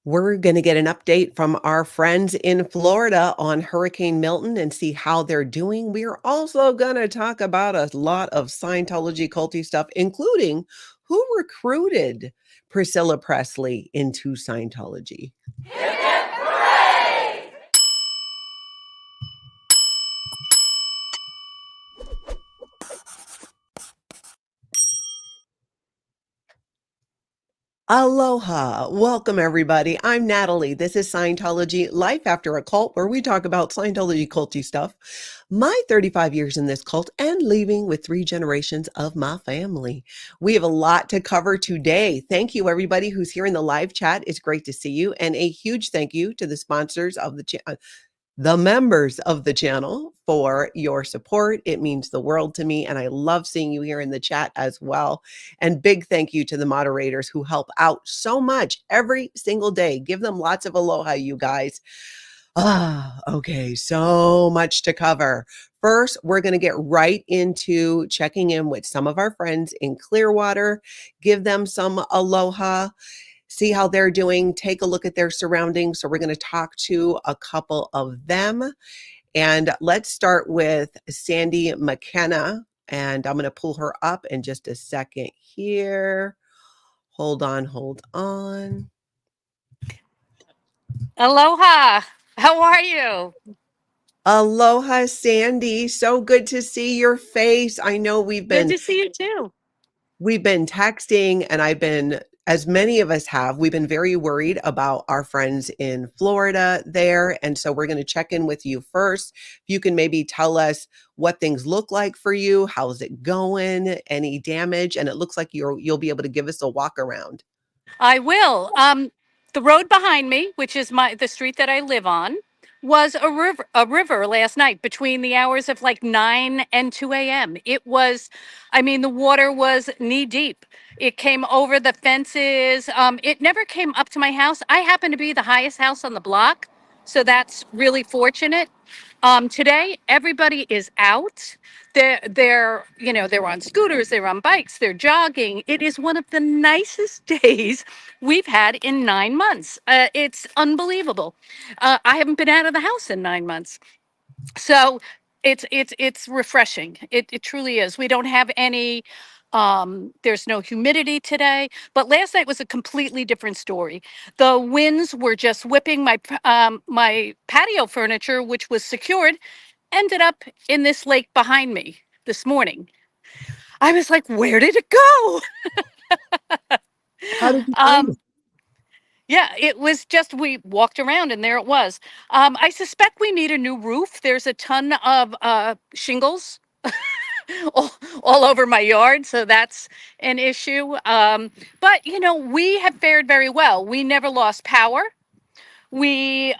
We're going to get an update from our friends in Florida on Hurricane Milton and see how they're doing. We're also going to talk about a lot of Scientology culty stuff, including who recruited Pricilla Presley into Scientology. Aloha. Welcome, everybody. I'm Natalie. This is Scientology Life After a Cult, where we talk about Scientology culty stuff. My 35 years in this cult and leaving with 3 generations of my family. We have a lot to cover today. Thank you, everybody who's here in the live chat. It's great to see you. And a huge thank you to the sponsors of the members of the channel for your support. It means the world to me, and I love seeing you here in the chat as well. And big thank you to the moderators who help out so much every single day. Give them lots of aloha, you guys. Okay, so much to cover. First, we're going to get right into checking in with some of our friends in Clearwater, give them some aloha, see how they're doing, take a look at their surroundings. So we're going to talk to a couple of them. And let's start with Sandy McKenna. And I'm going to pull her up in just a second here. Hold on, hold on. Aloha. How are you? Aloha, Sandy. So good to see your face. I know Good to see you too. we've been texting, and as many of us have, we've been very worried about our friends in Florida there. And so we're going to check in with you first. If you can maybe tell us what things look like for you, how's it going, any damage? And it looks like you'll be able to give us a walk around. I will. The road behind me, which is the street that I live on, was a river last night between the hours of like 9 and 2 a.m. It was, the water was knee deep. It came over the fences. It never came up to my house. I happen to be the highest house on the block, so that's really fortunate. Today, everybody is out. They're on scooters, they're on bikes, they're jogging. It is one of the nicest days we've had in 9 months. It's unbelievable. I haven't been out of the house in 9 months, so it's refreshing. It truly is. We don't have any. There's no humidity today, but last night was a completely different story. The winds were just whipping my patio furniture, which was secured, ended up in this lake behind me this morning. I was like, where did it go? How did you find it? Yeah, it was just, we walked around and there it was. I suspect we need a new roof. There's a ton of shingles all over my yard, so that's an issue. But we have fared very well. We never lost power. We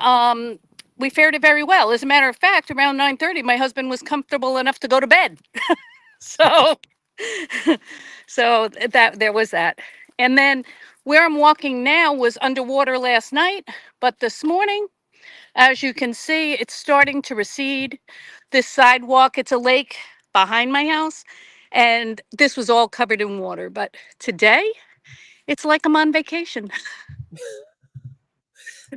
fared it very well. As a matter of fact, around 9:30, my husband was comfortable enough to go to bed. So, so that there was that. And then where I'm walking now was underwater last night, but this morning, as you can see, it's starting to recede. This sidewalk, it's a lake behind my house, and this was all covered in water. But today, it's like I'm on vacation.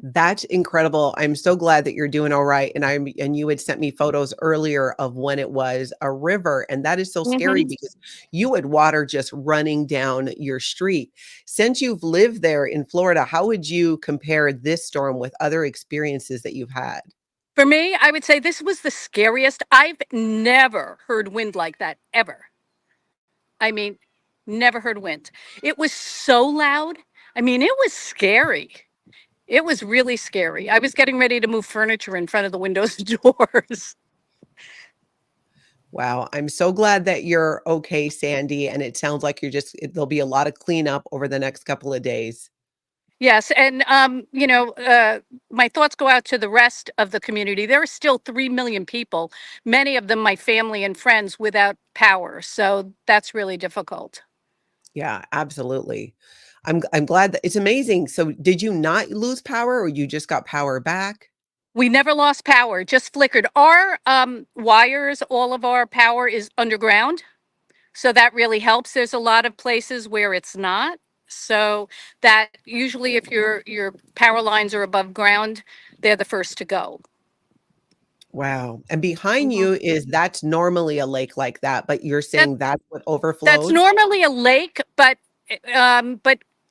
That's incredible. I'm so glad that you're doing all right. And you had sent me photos earlier of when it was a river. And that is so scary because you had water just running down your street. Since you've lived there in Florida, how would you compare this storm with other experiences that you've had? For me, I would say this was the scariest. I've never heard wind like that, ever. I mean, never heard wind. It was so loud. It was scary. It was really scary. I was getting ready to move furniture in front of the windows and doors. Wow. I'm so glad that you're okay, Sandy. And it sounds like there'll be a lot of cleanup over the next couple of days. Yes, and my thoughts go out to the rest of the community. There are still 3 million people, many of them my family and friends, without power. So that's really difficult. Yeah, absolutely. I'm glad that it's amazing. So did you not lose power or you just got power back? We never lost power, just flickered. Our wires, all of our power is underground. So that really helps. There's a lot of places where it's not. So that usually if your power lines are above ground, they're the first to go. Wow. And behind Mhm. you that's normally a lake like that, but you're That saying that's what that's overflowed? normally a lake, but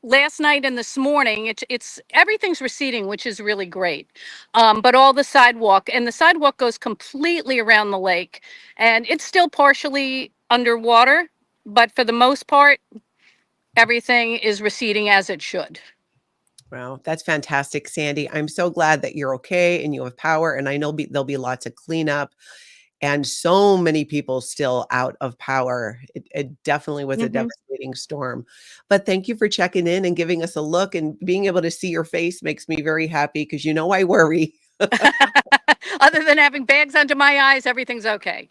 last night and this morning, it's everything's receding, which is really great. But all the sidewalk goes completely around the lake, and it's still partially underwater, but for the most part, everything is receding as it should. Wow, that's fantastic, Sandy. I'm so glad that you're okay and you have power. And I know there'll be lots of cleanup and so many people still out of power. It definitely was a Hmm. devastating storm. But thank you for checking in and giving us a look, and being able to see your face makes me very happy because I worry. Other than having bags under my eyes, everything's okay.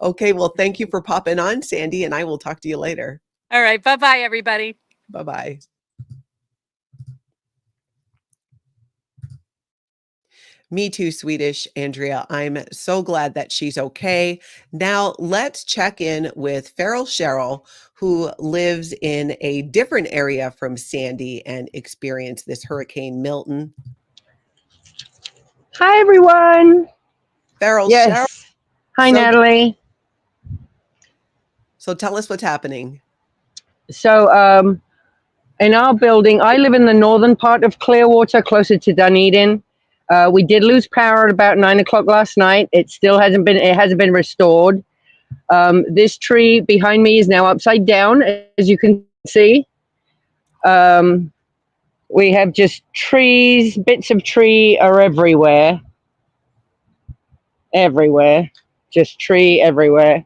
Okay, well, thank you for popping on, Sandy, and I will talk to you later. All right, bye bye, everybody. Bye bye. Me too, Swedish Andrea. I'm so glad that she's okay. Now, let's check in with Feral Cheryl, who lives in a different area from Sandy and experienced this Hurricane Milton. Hi, everyone. Feral Cheryl, Yes. Hi, so Natalie. tell us what's happening. So, in our building, I live in the northern part of Clearwater, closer to Dunedin. We did lose power at about 9 o'clock last night. It hasn't been restored. This tree behind me is now upside down, as you can see. We have just trees, bits of tree are everywhere. Everywhere. Just tree everywhere.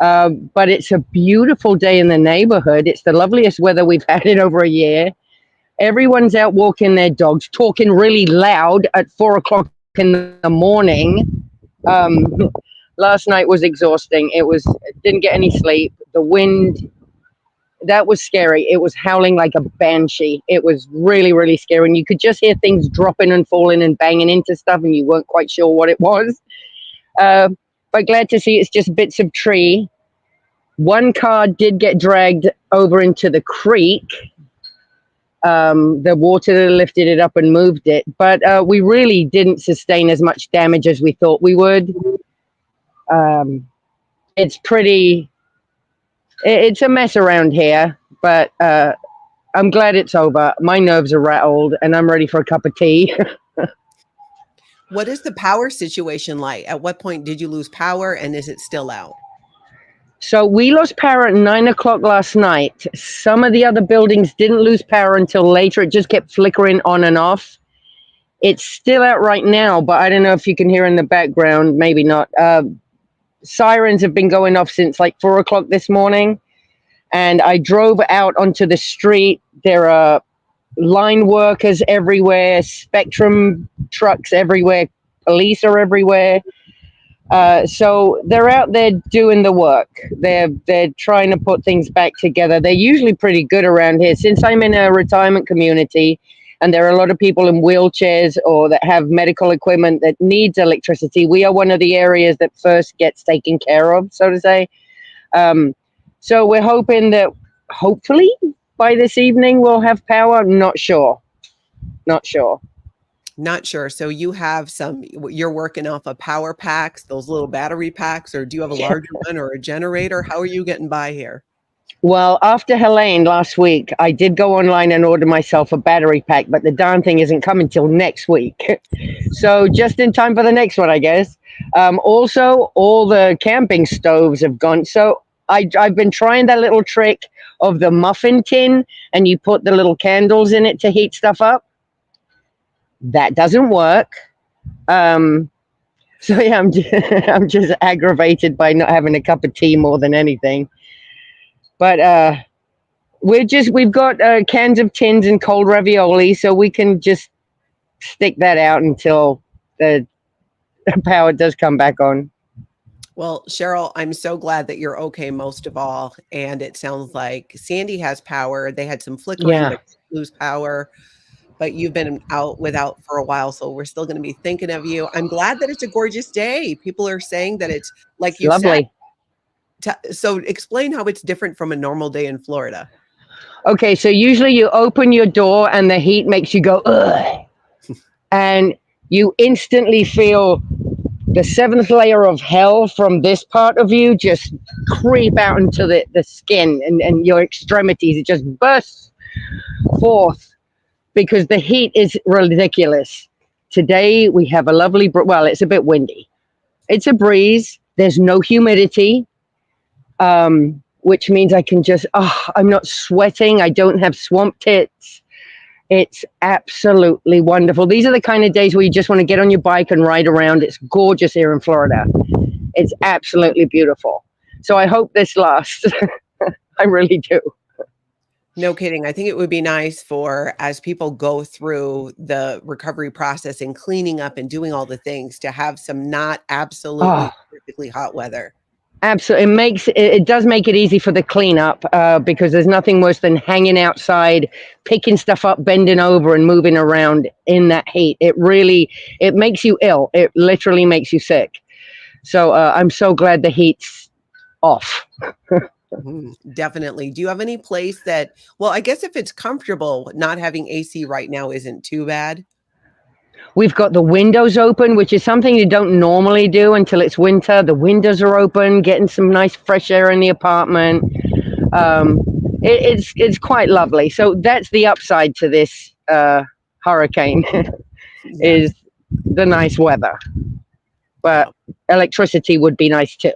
But it's a beautiful day in the neighborhood. It's the loveliest weather we've had in over a year. Everyone's out walking their dogs, talking really loud at 4 o'clock in the morning. Um, Last night was exhausting. Didn't get any sleep. The wind, that was scary. It was howling like a banshee. It was really, really scary. And you could just hear things dropping and falling and banging into stuff, and you weren't quite sure what it was. But glad to see it's just bits of tree. One car did get dragged over into the creek. The water lifted it up and moved it, but we really didn't sustain as much damage as we thought we would. It's it's a mess around here, but I'm glad it's over. My nerves are rattled and I'm ready for a cup of tea. What is the power situation like? At what point did you lose power, and is it still out? So we lost power at 9 o'clock last night. Some of the other buildings didn't lose power until later. It just kept flickering on and off. It's still out right now, but I don't know if you can hear in the background. Maybe not. Sirens have been going off since like 4 o'clock this morning. And I drove out onto the street. There are line workers everywhere, Spectrum trucks everywhere, police are everywhere. So they're out there doing the work. They're trying to put things back together. They're usually pretty good around here. Since I'm in a retirement community, and there are a lot of people in wheelchairs or that have medical equipment that needs electricity, we are one of the areas that first gets taken care of, so to say. So we're hoping that hopefully by this evening we'll have power. Not sure. Not sure. Not sure. So you're working off of power packs, those little battery packs, or do you have a larger one or a generator? How are you getting by here? Well, after Helene last week, I did go online and order myself a battery pack, but the darn thing isn't coming till next week. So just in time for the next one, I guess. Also, all the camping stoves have gone. So I've been trying that little trick of the muffin tin, and you put the little candles in it to heat stuff up. That doesn't work. So yeah, I'm just aggravated by not having a cup of tea more than anything. But we've got cans of tins and cold ravioli, so we can just stick that out until the power does come back on. Well, Cheryl, I'm so glad that you're okay most of all. And it sounds like Sandy has power. They had some flickering, Yeah, but lose power. But you've been without for a while, so we're still going to be thinking of you. I'm glad that it's a gorgeous day. People are saying that it's, like it's you said, lovely. So explain how it's different from a normal day in Florida. Okay, so usually you open your door and the heat makes you go, ugh. And you instantly feel the seventh layer of hell from this part of you just creep out into the skin and your extremities. It just bursts forth because the heat is ridiculous. Today we have a lovely, well, it's a bit windy. It's a breeze. There's no humidity. Which means I can just, I'm not sweating. I don't have swamp tits. It's absolutely wonderful. These are the kind of days where you just want to get on your bike and ride around. It's gorgeous here in Florida. It's absolutely beautiful. So I hope this lasts. I really do. No kidding. I think it would be nice for, as people go through the recovery process and cleaning up and doing all the things, to have some not absolutely perfectly hot weather. Absolutely. It does make it easy for the cleanup because there's nothing worse than hanging outside, picking stuff up, bending over and moving around in that heat. It makes you ill. It literally makes you sick. So I'm so glad the heat's off. Definitely. Do you have any place that, well, I guess if it's comfortable, not having AC right now isn't too bad. We've got the windows open, which is something you don't normally do until it's winter. The windows are open, getting some nice fresh air in the apartment. It's quite lovely. So that's the upside to this hurricane is the nice weather. But electricity would be nice too.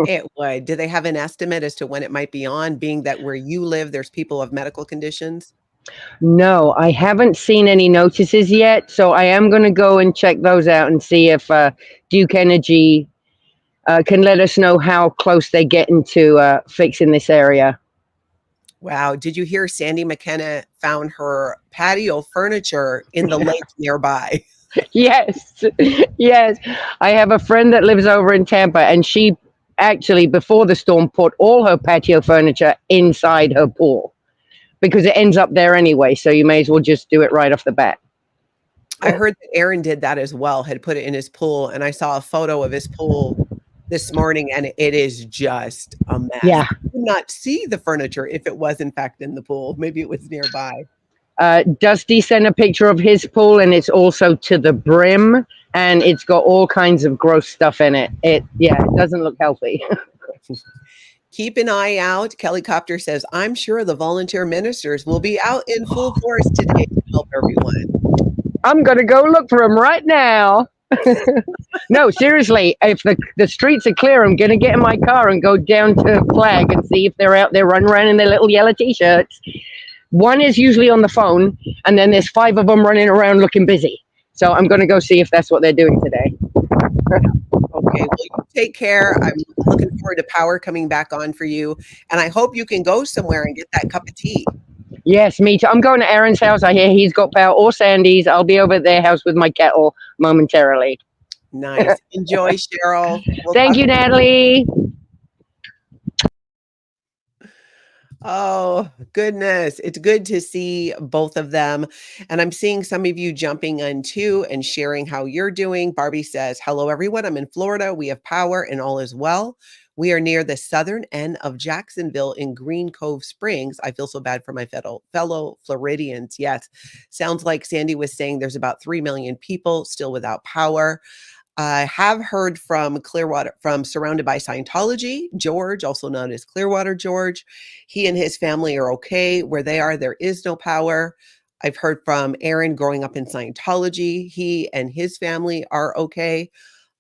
It would. Do they have an estimate as to when it might be on, being that where you live, there's people of medical conditions? No, I haven't seen any notices yet, so I am going to go and check those out and see if Duke Energy can let us know how close they get into fixing this area. Wow. Did you hear Sandy McKenna found her patio furniture in the lake nearby? Yes, yes. I have a friend that lives over in Tampa, and she actually, before the storm, put all her patio furniture inside her pool. Because it ends up there anyway, so you may as well just do it right off the bat. I heard that Aaron did that as well, had put it in his pool, and I saw a photo of his pool this morning, and it is just a mess. Yeah. You could not see the furniture if it was in fact in the pool. Maybe it was nearby. Dusty sent a picture of his pool, and it's also to the brim, and it's got all kinds of gross stuff in it. It doesn't look healthy. Keep an eye out. Kelly Copter says, I'm sure the volunteer ministers will be out in full force today to help everyone. I'm going to go look for them right now. No, seriously, if the streets are clear, I'm going to get in my car and go down to Flag and see if they're out there running around in their little yellow T-shirts. One is usually on the phone, and then there's 5 of them running around looking busy. So I'm going to go see if that's what they're doing today. Okay, well, you take care. I'm looking forward to power coming back on for you. And I hope you can go somewhere and get that cup of tea. Yes, me too. I'm going to Aaron's house. I hear he's got power, or Sandy's. I'll be over at their house with my kettle momentarily. Nice. Enjoy, Cheryl. Thank you, Natalie. Oh, goodness. It's good to see both of them. And I'm seeing some of you jumping in too and sharing how you're doing. Barbie says, hello, everyone. I'm in Florida. We have power and all is well. We are near the southern end of Jacksonville in Green Cove Springs. I feel so bad for my fellow Floridians. Yes. Sounds like Sandy was saying there's about 3 million people still without power. I have heard from Clearwater, from Surrounded by Scientology, George, also known as Clearwater George. He and his family are okay. Where they are, there is no power. I've heard from Aaron growing up in Scientology. He and his family are okay.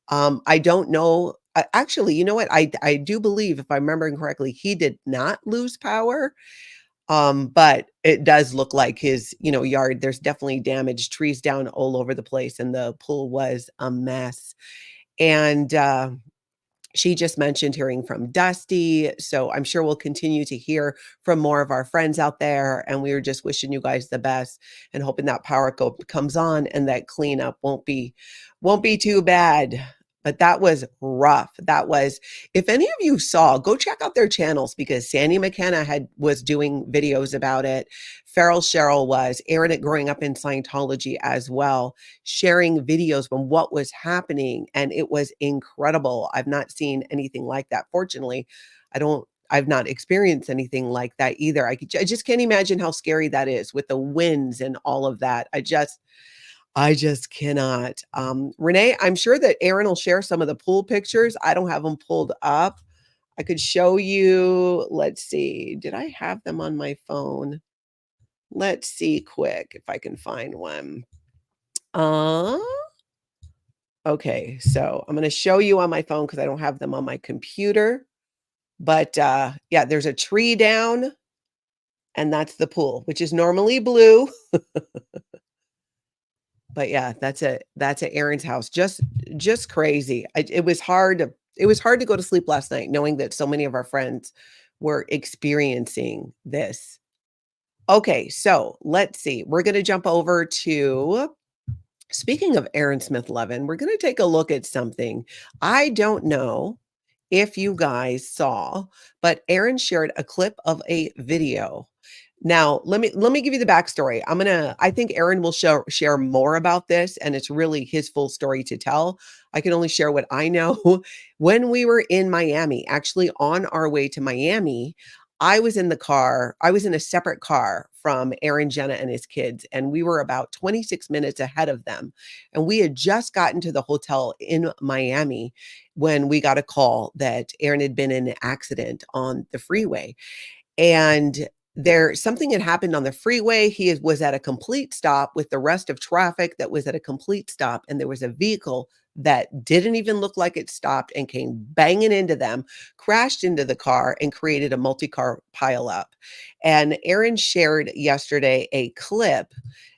I don't know. Actually, you know what? I do believe, if I'm remembering correctly, he did not lose power. But it does look like his, yard, there's definitely damage, trees down all over the place, and the pool was a mess. And she just mentioned hearing from Dusty. So I'm sure we'll continue to hear from more of our friends out there. And we were just wishing you guys the best and hoping that power comes on and that cleanup won't be too bad. but that was rough. That was, if any of you saw, go check out their channels because Sandy McKenna was doing videos about it. Farrell Cheryl was, Aaron at Growing Up in Scientology as well, sharing videos from what was happening. And it was incredible. I've not seen anything like that. Fortunately, I've not experienced anything like that either. I just can't imagine how scary that is with the winds and all of that. I just cannot. Renee, I'm sure that Aaron will share some of the pool pictures. I don't have them pulled up. I could show you. Let's see. Did I have them on my phone? Let's see quick if I can find one. Okay, so I'm going to show you on my phone because I don't have them on my computer. But yeah, there's a tree down, and that's the pool, which is normally blue. But yeah, that's at Aaron's house. Just crazy. It was hard to go to sleep last night knowing that so many of our friends were experiencing this. Okay, so let's see. We're going to jump over to, speaking of Aaron Smith Levin, we're going to take a look at something. I don't know if you guys saw, but Aaron shared a clip of a video. Now, let me give you the backstory. I think Aaron will share more about this, and it's really his full story to tell. I can only share what I know. When we were in Miami, actually on our way to Miami, I was in the car. I was in a separate car from Aaron, Jenna, and his kids, and we were about 26 minutes ahead of them. And we had just gotten to the hotel in Miami when we got a call that Aaron had been in an accident on the freeway. And something had happened on the freeway. He was at a complete stop with the rest of traffic that was at a complete stop. And there was a vehicle that didn't even look like it stopped and came banging into them, crashed into the car, and created a multi-car pileup. And Aaron shared yesterday a clip,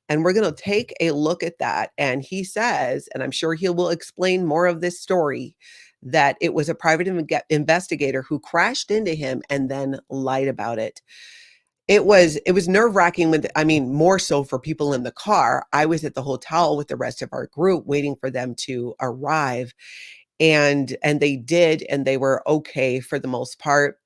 and we're going to take a look at that. And he says, and I'm sure he will explain more of this story, that it was a private investigator who crashed into him and then lied about it. It was nerve-wracking more so for people in the car. I was at the hotel with the rest of our group waiting for them to arrive. And they did, and they were okay for the most part.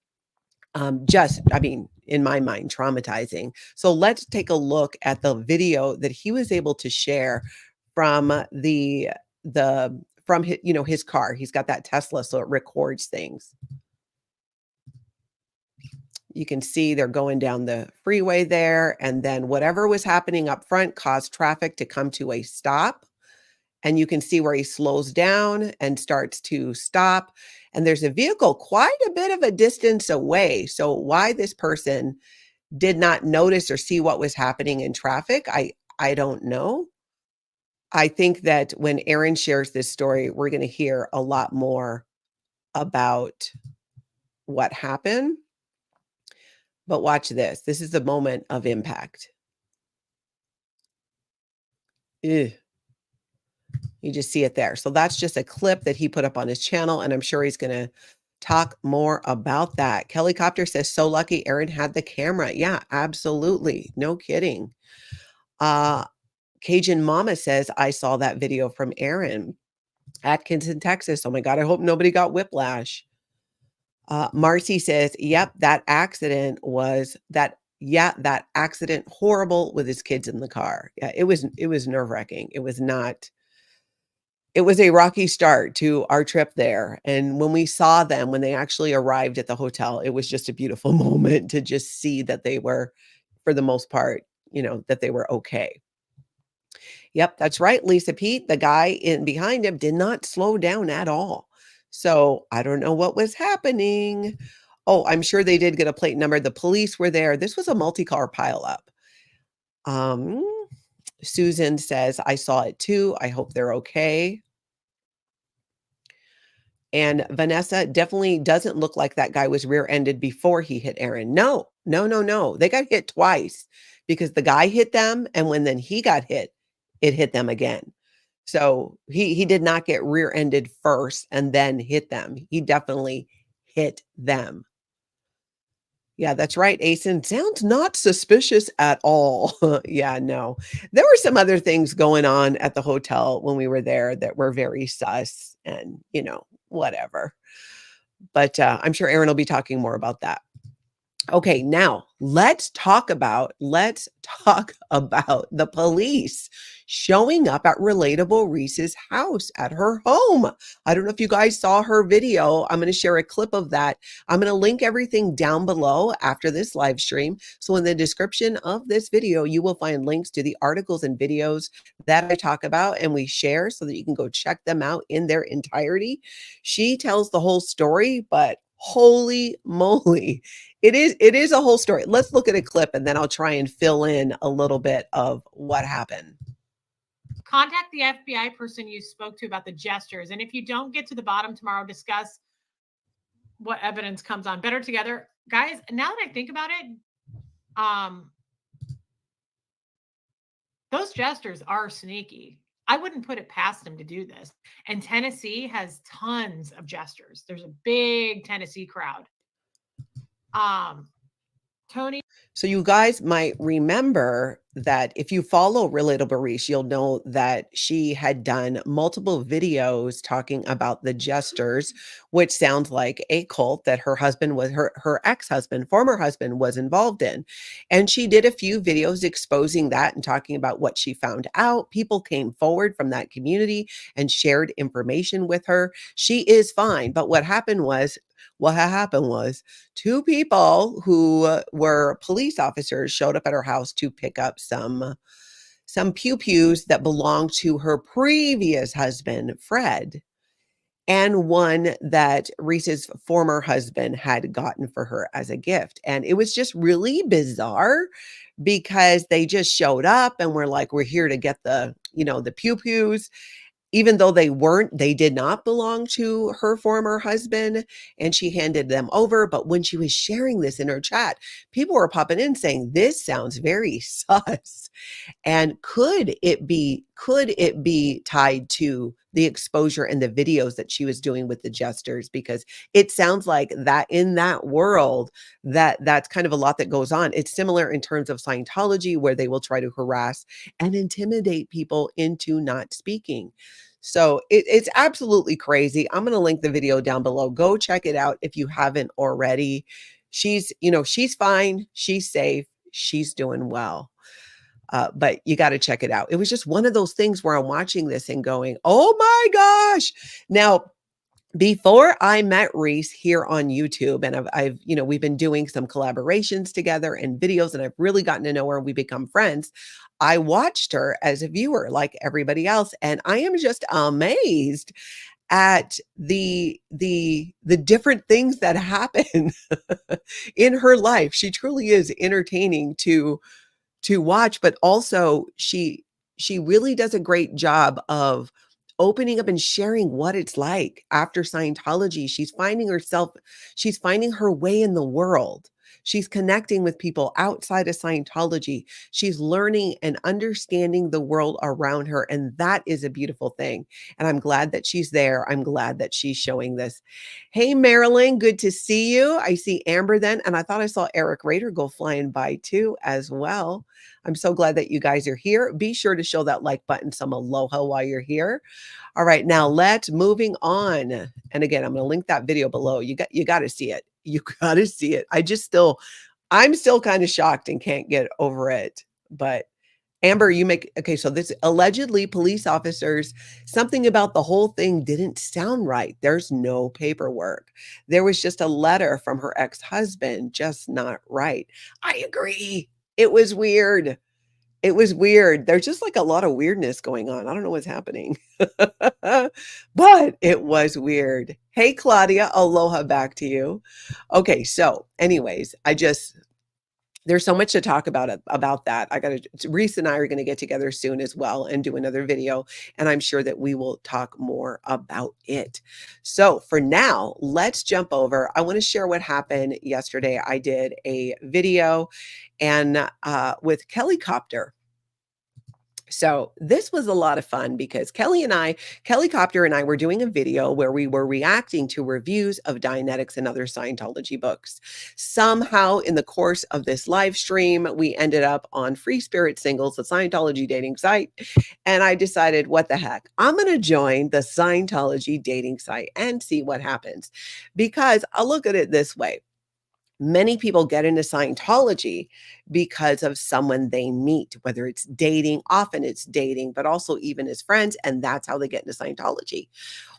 In my mind, traumatizing. So let's take a look at the video that he was able to share from his car. He's got that Tesla, so it records things. You can see they're going down the freeway there, and then whatever was happening up front caused traffic to come to a stop. And you can see where he slows down and starts to stop. And there's a vehicle quite a bit of a distance away. So why this person did not notice or see what was happening in traffic, I don't know. I think that when Aaron shares this story, we're going to hear a lot more about what happened. But watch this. This is the moment of impact. Ew. You just see it there. So that's just a clip that he put up on his channel, and I'm sure he's going to talk more about that. Kelly Copter says, so lucky Aaron had the camera. Yeah, absolutely. No kidding. Cajun Mama says, I saw that video from Aaron. Atkinson, Texas. Oh my God, I hope nobody got whiplash. Marcy says, yep, that accident horrible with his kids in the car. Yeah, it was nerve-wracking. It was a rocky start to our trip there. And when we saw them, when they actually arrived at the hotel, it was just a beautiful moment to just see that they were, for the most part, that they were okay. Yep, that's right, Lisa Pete. The guy behind him did not slow down at all. So I don't know what was happening. Oh, I'm sure they did get a plate number. The police were there. This was a multi-car pileup. Susan says, I saw it too. I hope they're okay. And Vanessa definitely doesn't look like that guy was rear-ended before he hit Aaron. No. They got hit twice because the guy hit them, and when then he got hit, it hit them again. So he did not get rear-ended first and then hit them. He definitely hit them. Yeah, that's right, Asen. Sounds not suspicious at all. Yeah, no. There were some other things going on at the hotel when we were there that were very sus and, whatever. But I'm sure Aaron will be talking more about that. Okay, now let's talk about the police showing up at Relatable Reese's house at her home. I don't know if you guys saw her video. I'm going to share a clip of that. I'm going to link everything down below after this live stream. So in the description of this video, you will find links to the articles and videos that I talk about and we share so that you can go check them out in their entirety. She tells the whole story, but holy moly, it is a whole story. Let's look at a clip and then I'll try and fill in a little bit of what happened. Contact the FBI person you spoke to about the gestures. And if you don't get to the bottom tomorrow, discuss what evidence comes on. Better together. Guys, now that I think about it, those gestures are sneaky. I wouldn't put it past them to do this. And Tennessee has tons of gestures. There's a big Tennessee crowd. Tony. So you guys might remember that if you follow Relatable Reese, you'll know that she had done multiple videos talking about the jesters, which sounds like a cult that her husband was her ex-husband, former husband was involved in. And she did a few videos exposing that and talking about what she found out. People came forward from that community and shared information with her. She is fine. But what happened was two people who were police officers showed up at her house to pick up some pew-pews that belonged to her previous husband, Fred, and one that Reese's former husband had gotten for her as a gift. And it was just really bizarre because they just showed up and were like, we're here to get the pew-pews. Even though they did not belong to her former husband, and she handed them over. But when she was sharing this in her chat, people were popping in saying, this sounds very sus. And could it be tied to the exposure and the videos that she was doing with the jesters? Because it sounds like that in that world, that's kind of a lot that goes on. It's similar in terms of Scientology, where they will try to harass and intimidate people into not speaking. So it's absolutely crazy. I'm going to link the video down below. Go check it out if you haven't already. She's fine. She's safe. She's doing well. But you got to check it out. It was just one of those things where I'm watching this and going, oh my gosh. Now, before I met Reese here on YouTube, and I've we've been doing some collaborations together and videos, and I've really gotten to know her and we become friends. I watched her as a viewer like everybody else, and I am just amazed at the different things that happen in her life. She truly is entertaining to watch, but also she really does a great job of opening up and sharing what it's like after Scientology. She's finding her way in the world. She's connecting with people outside of Scientology. She's learning and understanding the world around her. And that is a beautiful thing. And I'm glad that she's there. I'm glad that she's showing this. Hey, Marilyn, good to see you. I see Amber then. And I thought I saw Eric Rader go flying by too as well. I'm so glad that you guys are here. Be sure to show that like button some aloha while you're here. All right, now let's moving on. And again, I'm going to link that video below. You got to see it. You got to see it. I'm still kind of shocked and can't get over it. But Amber, okay, so this allegedly police officers, something about the whole thing didn't sound right. There's no paperwork. There was just a letter from her ex-husband, just not right. I agree. It was weird. It was weird. There's just like a lot of weirdness going on. I don't know what's happening, but it was weird. Hey, Claudia, aloha back to you. Okay. So anyways, there's so much to talk about that. Reese and I are going to get together soon as well and do another video. And I'm sure that we will talk more about it. So for now, let's jump over. I want to share what happened yesterday. I did a video and with Kelly Copter. So this was a lot of fun because Kelly Copter and I were doing a video where we were reacting to reviews of Dianetics and other Scientology books. Somehow in the course of this live stream, we ended up on Free Spirit Singles, the Scientology dating site. And I decided, what the heck? I'm going to join the Scientology dating site and see what happens. Because I'll look at it this way. Many people get into Scientology because of someone they meet, whether it's dating, often it's dating, but also even as friends, and that's how they get into Scientology.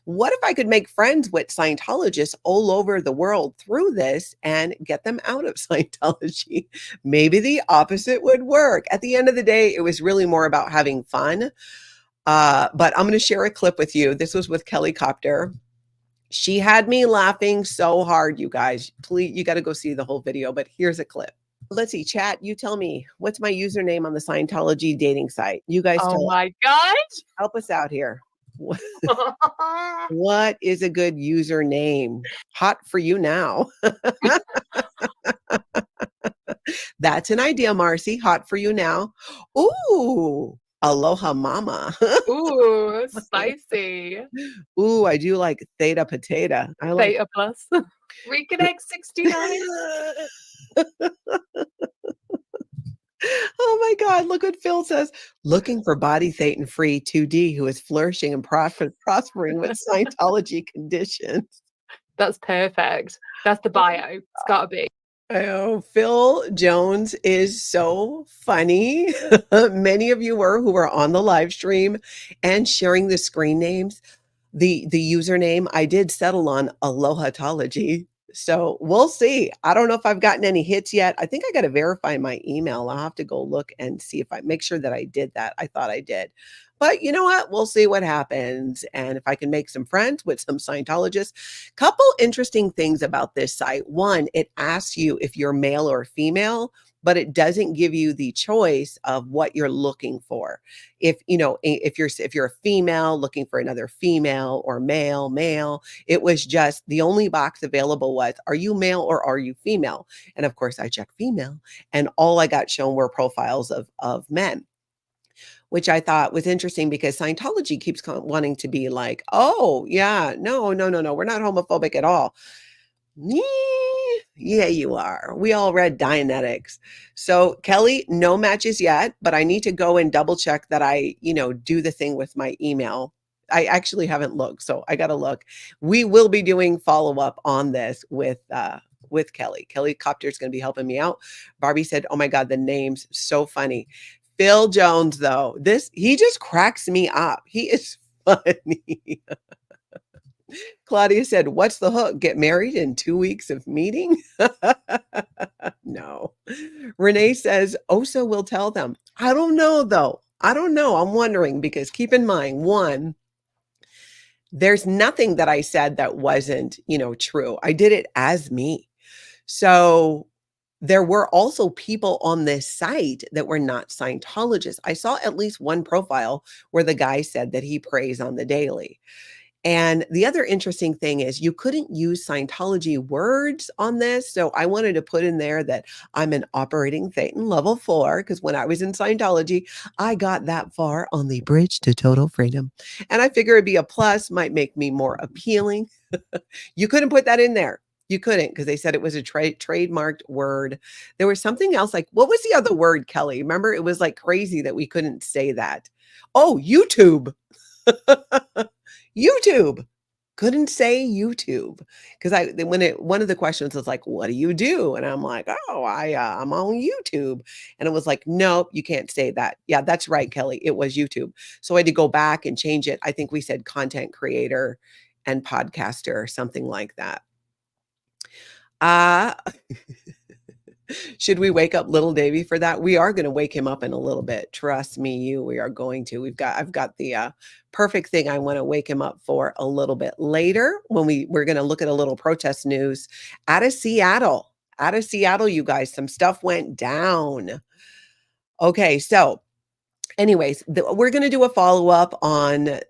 What if I could make friends with Scientologists all over the world through this and get them out of Scientology? Maybe the opposite would work. At the end of the day, it was really more about having fun. But I'm going to share a clip with you. This was with Kelly Copter. She had me laughing so hard, you guys. Please, you got to go see the whole video, but here's a clip. Let's see, chat, you tell me, what's my username on the Scientology dating site? You guys Oh my God. help us out here. What is a good username? Hot for you now. That's an idea, Marcy. Hot for you now. Ooh, aloha mama. Ooh, spicy. Ooh, I do like theta potato. I like Theta plus. Reconnect 69. Oh my God, look what Phil says. Looking for body Thetan free 2D who is flourishing and prospering with Scientology conditions. That's perfect. That's the bio. It's got to be. Oh, Phil Jones is so funny. Many of you who were on the live stream and sharing the screen names. The username, I did settle on Alohatology. So we'll see. I don't know if I've gotten any hits yet. I think I got to verify my email. I'll have to go look and see if I make sure that I did that. I thought I did. But you know what? We'll see what happens. And if I can make some friends with some Scientologists. Couple interesting things about this site. One, it asks you if you're male or female, but it doesn't give you the choice of what you're looking for. If you're a female looking for another female or male, it was just the only box available was, are you male or are you female? And of course I checked female, and all I got shown were profiles of men, which I thought was interesting because Scientology keeps wanting to be like, oh yeah, no, we're not homophobic at all. Yeah, you are. We all read Dianetics. So Kelly, no matches yet, but I need to go and double check that I, do the thing with my email. I actually haven't looked, so I got to look. We will be doing follow-up on this with Kelly. Kelly Copter is going to be helping me out. Barbie said, oh my God, the name's so funny. Phil Jones, though, he just cracks me up. He is funny. Claudia said, what's the hook? Get married in 2 weeks of meeting? No. Renee says, Osa will tell them. I don't know, though. I don't know. I'm wondering because keep in mind, one, there's nothing that I said that wasn't, true. I did it as me. So there were also people on this site that were not Scientologists. I saw at least one profile where the guy said that he prays on the daily. And the other interesting thing is you couldn't use Scientology words on this. So I wanted to put in there that I'm an operating Thetan level 4, because when I was in Scientology, I got that far on the bridge to total freedom. And I figure it'd be a plus, might make me more appealing. You couldn't put that in there. You couldn't, because they said it was a trademarked word. There was something else like, what was the other word, Kelly? Remember, it was like crazy that we couldn't say that. Oh, YouTube. YouTube. Couldn't say YouTube because one of the questions was like, what do you do? And I'm like, oh, I'm on YouTube. And it was like, nope, you can't say that. Yeah, that's right, Kelly. It was YouTube. So I had to go back and change it. I think we said content creator and podcaster or something like that. Should we wake up little Davy for that? We are going to wake him up in a little bit. Trust me, we are going to. I've got the perfect thing I want to wake him up for a little bit later when we're going to look at a little protest news out of Seattle. You guys, some stuff went down. Okay, so anyways, we're going to do a follow-up on,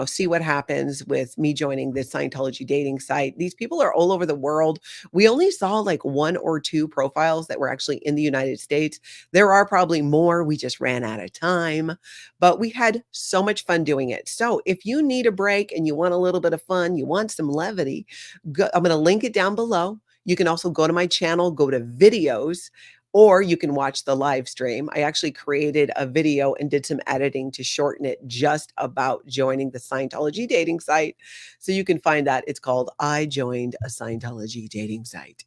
see what happens with me joining this Scientology dating site. These people are all over the world. We only saw like 1 or 2 profiles that were actually in the United States. There are probably more. We just ran out of time, but we had so much fun doing it. So if you need a break and you want a little bit of fun, you want some levity, I'm going to link it down below. You can also go to my channel, go to videos, or you can watch the live stream. I actually created a video and did some editing to shorten it just about joining the Scientology dating site. So you can find that. It's called I Joined a Scientology Dating Site.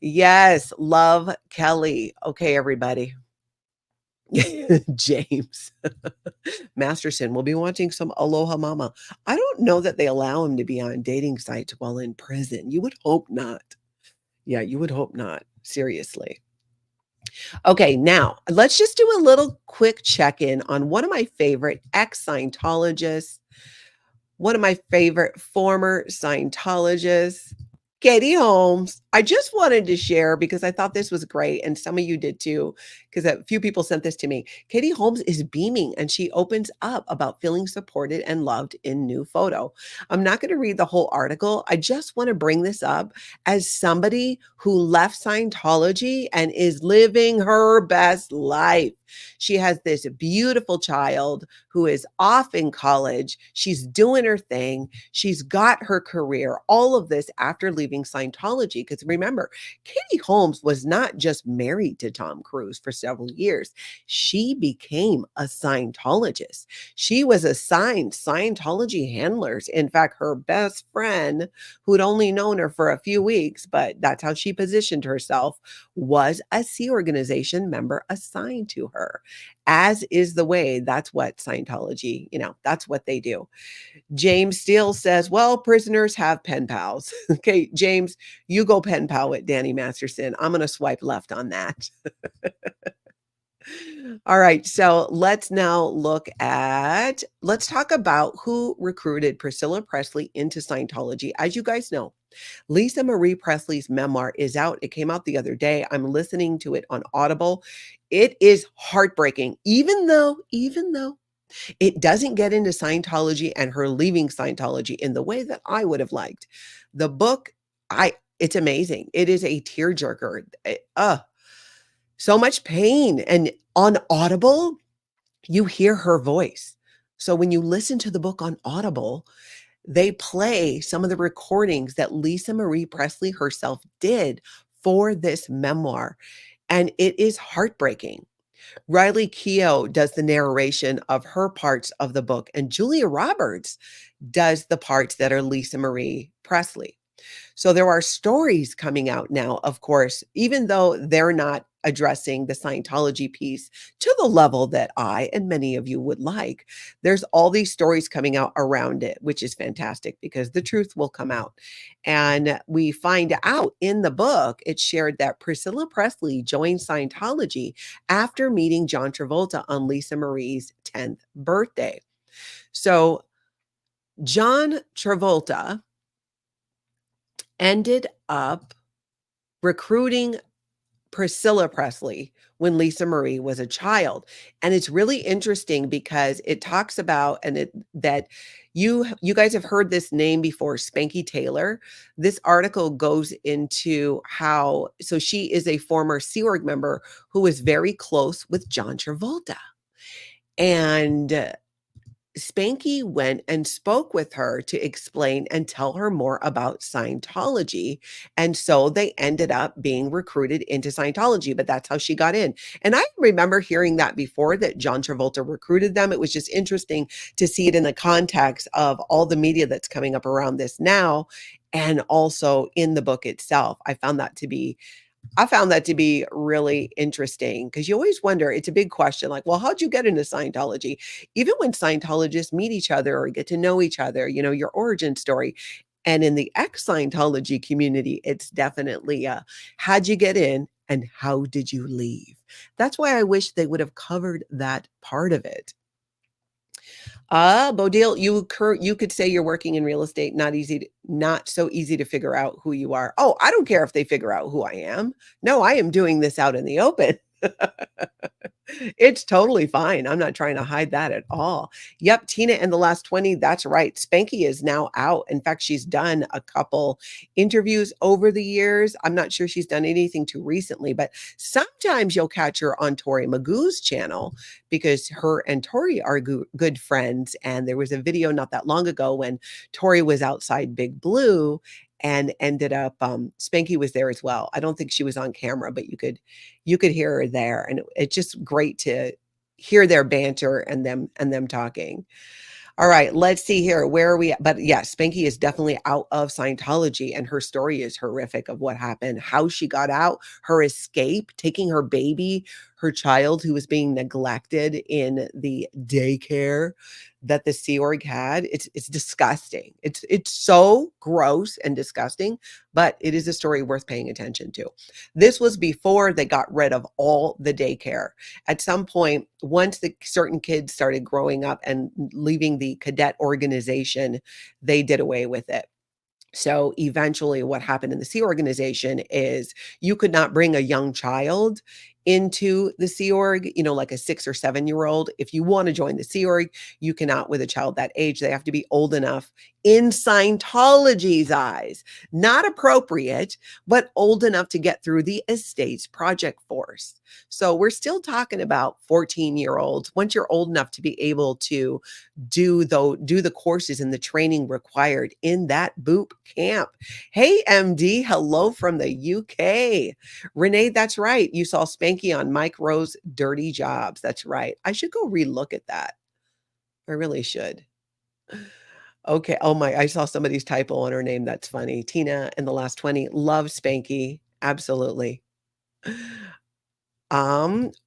Yes, love Kelly. Okay, everybody. James Masterson will be watching some Aloha Mama. I don't know that they allow him to be on dating sites while in prison. You would hope not. Yeah, you would hope not. Seriously. Okay, now let's just do a little quick check-in on one of my favorite ex-Scientologists, one of my favorite former Scientologists, Katie Holmes. I just wanted to share because I thought this was great, and some of you did too, because a few people sent this to me. Katie Holmes is beaming, and she opens up about feeling supported and loved in new photo. I'm not going to read the whole article. I just want to bring this up as somebody who left Scientology and is living her best life. She has this beautiful child who is off in college. She's doing her thing. She's got her career, all of this after leaving Scientology. Because remember, Katie Holmes was not just married to Tom Cruise for several years. She became a Scientologist. She was assigned Scientology handlers. In fact, her best friend, who'd only known her for a few weeks, but that's how she positioned herself, was a Sea Organization member assigned to her. As is the way, that's what Scientology, that's what they do. James Steele says, well, prisoners have pen pals. Okay, James, you go pen pal with Danny Masterson. I'm going to swipe left on that. All right, so let's talk about who recruited Pricilla Presley into Scientology. As you guys know, Lisa Marie Presley's memoir is out. It came out the other day. I'm listening to it on Audible. It is heartbreaking, even though it doesn't get into Scientology and her leaving Scientology in the way that I would have liked. The book, it's amazing. It is a tearjerker. So much pain. And on Audible, you hear her voice. So when you listen to the book on Audible, they play some of the recordings that Lisa Marie Presley herself did for this memoir. And it is heartbreaking. Riley Keough does the narration of her parts of the book, and Julia Roberts does the parts that are Lisa Marie Presley. So there are stories coming out now, of course, even though they're not addressing the Scientology piece to the level that I and many of you would like. There's all these stories coming out around it, which is fantastic because the truth will come out. And we find out in the book, it's shared that Pricilla Presley joined Scientology after meeting John Travolta on Lisa Marie's 10th birthday. So John Travolta ended up recruiting Pricilla Presley when Lisa Marie was a child. And it's really interesting because it talks about that you guys have heard this name before, Spanky Taylor. This article goes into so she is a former Sea Org member who was very close with John Travolta. And Spanky went and spoke with her to explain and tell her more about Scientology. And so they ended up being recruited into Scientology, but that's how she got in. And I remember hearing that before, that John Travolta recruited them. It was just interesting to see it in the context of all the media that's coming up around this now, and also in the book itself. I found that to be really interesting because you always wonder, it's a big question, like, well, how'd you get into Scientology? Even when Scientologists meet each other or get to know each other, your origin story. And in the ex-Scientology community, it's definitely how'd you get in and how did you leave? That's why I wish they would have covered that part of it. Bodil, you could say you're working in real estate, not so easy to figure out who you are. Oh, I don't care if they figure out who I am. No, I am doing this out in the open. It's totally fine. I'm not trying to hide that at all. Yep, Tina in the last 20, that's right. Spanky is now out. In fact, she's done a couple interviews over the years. I'm not sure she's done anything too recently, but sometimes you'll catch her on Tori Magoo's channel because her and Tori are good friends. And there was a video not that long ago when Tori was outside Big Blue and ended up Spanky was there as well. I don't think she was on camera, but you could hear her there, and it's just great to hear their banter and them talking. All right, let's see here. Where are we at? But yes, Spanky is definitely out of Scientology, and her story is horrific of what happened, how she got out, her escape, taking her baby, her child who was being neglected in the daycare that the Sea Org had. It's disgusting. It's so gross and disgusting, but it is a story worth paying attention to. This was before they got rid of all the daycare. At some point, once the certain kids started growing up and leaving the cadet organization, they did away with it. So eventually what happened in the Sea Organization is you could not bring a young child into the Sea Org, like a 6 or 7-year-old. If you want to join the Sea Org, you cannot with a child that age. They have to be old enough in Scientology's eyes, not appropriate, but old enough to get through the estates project force. So we're still talking about 14-year-olds. Once you're old enough to be able to do the courses and the training required in that boot camp. Hey, MD, hello from the UK. Renee, that's right. You saw Spanky on Mike Rowe's Dirty Jobs. That's right. I should go relook at that. I really should. Okay. Oh my, I saw somebody's typo on her name. That's funny. Tina in the last 20. Love Spanky. Absolutely.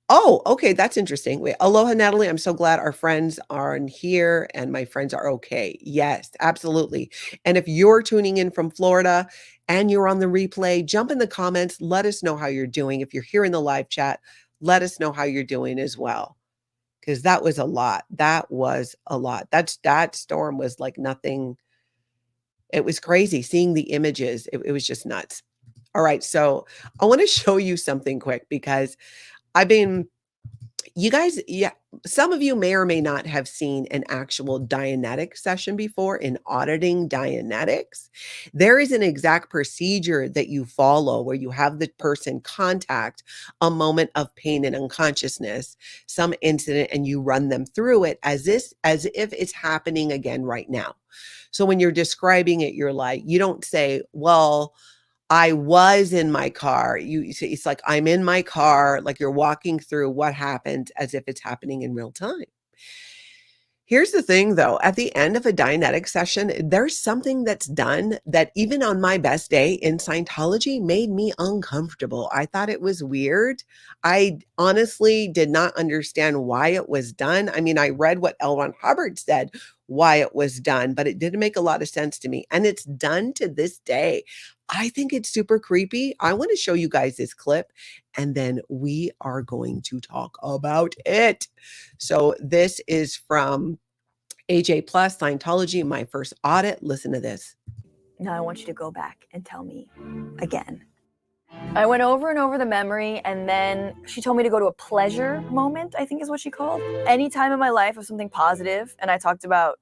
Oh, okay, that's interesting. Wait, aloha, Natalie. I'm so glad our friends are in here and my friends are okay. Yes, absolutely. And if you're tuning in from Florida and you're on the replay, jump in the comments. Let us know how you're doing. If you're here in the live chat, let us know how you're doing as well. Because that was a lot. That was a lot. That storm was like nothing. It was crazy seeing the images. It was just nuts. All right, so I want to show you something quick because you guys, some of you may or may not have seen an actual Dianetic session before in auditing Dianetics. There is an exact procedure that you follow where you have the person contact a moment of pain and unconsciousness, some incident, and you run them through it as if it's happening again right now. So when you're describing it, you're like, you don't say, well, I was in my car. It's like, I'm in my car, like you're walking through what happened as if it's happening in real time. Here's the thing though, at the end of a Dianetic session, there's something that's done that even on my best day in Scientology made me uncomfortable. I thought it was weird. I honestly did not understand why it was done. I mean, I read what L. Ron Hubbard said, why it was done, but it didn't make a lot of sense to me. And it's done to this day. I think it's super creepy. I want to show you guys this clip and then we are going to talk about it. So this is from AJ Plus Scientology, my first audit. Listen to this. Now I want you to go back and tell me again. I went over and over the memory, and then she told me to go to a pleasure moment, I think is what she called. Any time in my life of something positive, and I talked about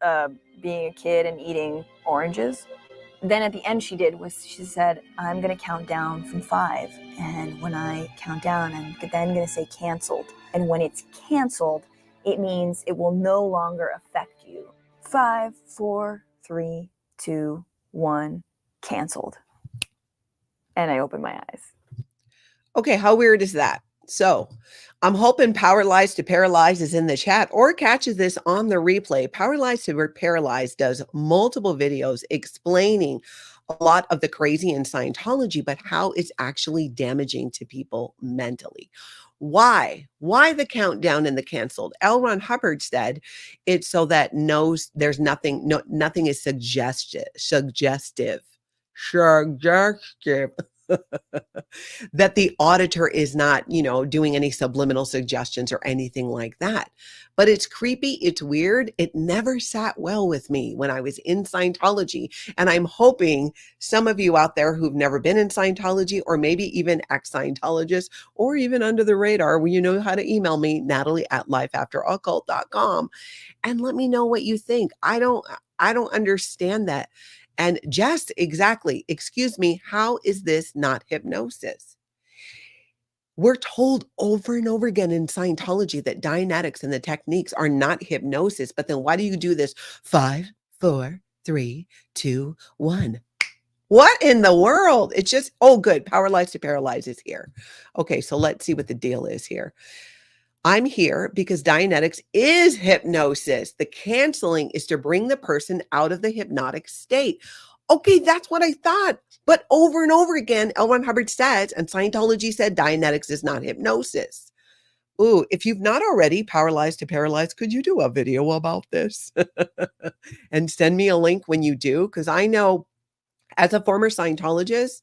being a kid and eating oranges. Then at the end she said, I'm going to count down from 5. And when I count down, I'm then going to say canceled. And when it's canceled, it means it will no longer affect you. 5, 4, 3, 2, 1, canceled. And I opened my eyes. Okay, how weird is that? So I'm hoping Power Lies to Paralyze is in the chat or catches this on the replay. Power Lies to Paralyze does multiple videos explaining a lot of the crazy in Scientology, but how it's actually damaging to people mentally. Why? Why the countdown and the canceled? L. Ron Hubbard said it's so that there's nothing is suggestive. that the auditor is not, doing any subliminal suggestions or anything like that. But it's creepy. It's weird. It never sat well with me when I was in Scientology. And I'm hoping some of you out there who've never been in Scientology, or maybe even ex-Scientologists, or even under the radar, well, you know how to email me, Natalie@lifeafteroccult.com, and let me know what you think. I don't understand that. And Jess, exactly. Excuse me. How is this not hypnosis? We're told over and over again in Scientology that Dianetics and the techniques are not hypnosis. But then why do you do this? 5, 4, 3, 2, 1. What in the world? It's just, oh, good. Paralyzed to Paralyze is here. Okay, so let's see what the deal is here. I'm here because Dianetics is hypnosis. The canceling is to bring the person out of the hypnotic state. Okay, that's what I thought. But over and over again, L. Ron Hubbard says, and Scientology said, Dianetics is not hypnosis. Ooh, if you've not already, Paralyzed to Paralyze, could you do a video about this? And send me a link when you do, because I know as a former Scientologist,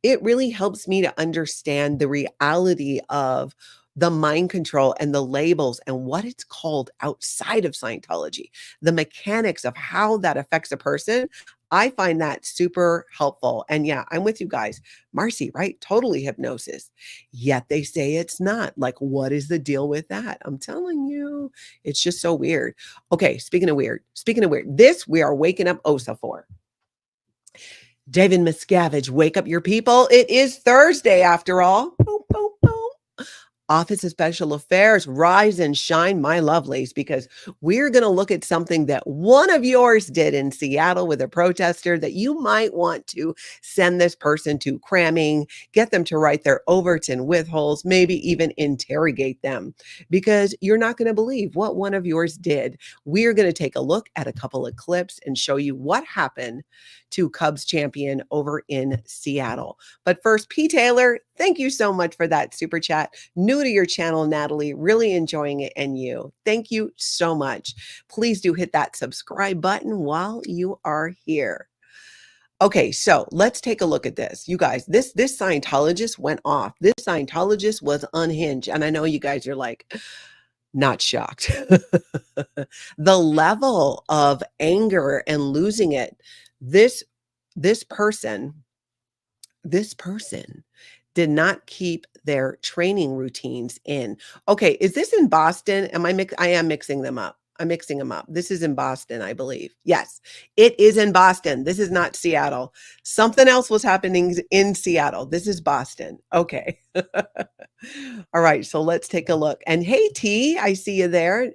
it really helps me to understand the reality of the mind control and the labels and what it's called outside of Scientology, the mechanics of how that affects a person. I find that super helpful. And yeah, I'm with you guys. Marcy, right? Totally hypnosis. Yet they say it's not. Like, what is the deal with that? I'm telling you, it's just so weird. Okay, speaking of weird, this we are waking up Osa for. David Miscavige, wake up your people. It is Thursday after all. Boom, boom, boom. Office of Special Affairs, rise and shine, my lovelies, because we're going to look at something that one of yours did in Seattle with a protester that you might want to send this person to cramming, get them to write their overts and withholds, maybe even interrogate them, because you're not going to believe what one of yours did. We're going to take a look at a couple of clips and show you what happened to Cubs champion over in Seattle. But first, P. Taylor, thank you so much for that super chat. New to your channel, Natalie, really enjoying it, and you. Thank you so much. Please do hit that subscribe button while you are here. Okay, so let's take a look at this. You guys, this Scientologist went off. This Scientologist was unhinged. And I know you guys are like, not shocked. The level of anger and losing it. This person did not keep their training routines in. Okay, is this in Boston? I am mixing them up. I'm mixing them up. This is in Boston, I believe. Yes, it is in Boston. This is not Seattle. Something else was happening in Seattle. This is Boston. Okay. All right, so let's take a look. And hey, T, I see you there.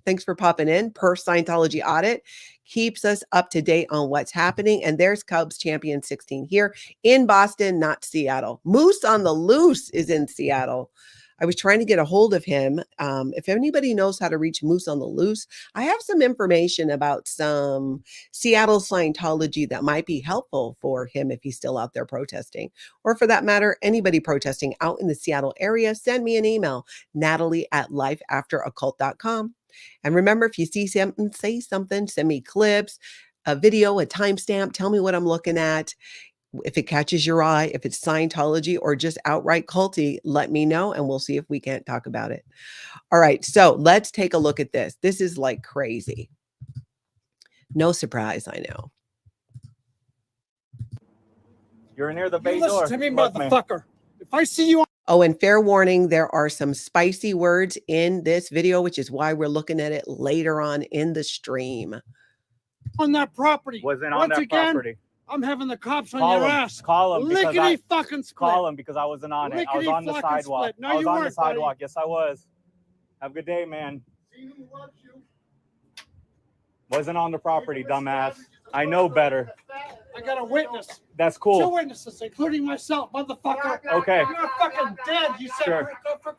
Thanks for popping in. Per Scientology Audit keeps us up to date on what's happening. And there's Cubs champion 16 here in Boston, not Seattle. Moose on the Loose is in Seattle. I was trying to get a hold of him. If anybody knows how to reach Moose on the Loose, I have some information about some Seattle Scientology that might be helpful for him if he's still out there protesting. Or for that matter, anybody protesting out in the Seattle area, send me an email, Natalie@lifeafteroccult.com. And remember, if you see something, say something, send me clips, a video, a timestamp, tell me what I'm looking at. If it catches your eye, if it's Scientology or just outright culty, let me know and we'll see if we can't talk about it. All right, so let's take a look at this. This is like crazy. No surprise, I know. You're near the bay door. Listen to me, motherfucker. If I see you Oh, and fair warning, there are some spicy words in this video, which is why we're looking at it later on in the stream. on that property, Wasn't on that property. I'm having the cops on Call your him. ass. Call him. Lickety fucking split. Call him because I wasn't on it. I was on the sidewalk. Split. No, I was you on the weren't, sidewalk. buddy. Yes, I was. Have a good day, man. See who loves you. Wasn't on the property, dumbass. I know better. I got a witness. That's 2 cool. witnesses, including myself, motherfucker. Okay. You're fucking dead. You said. Sure.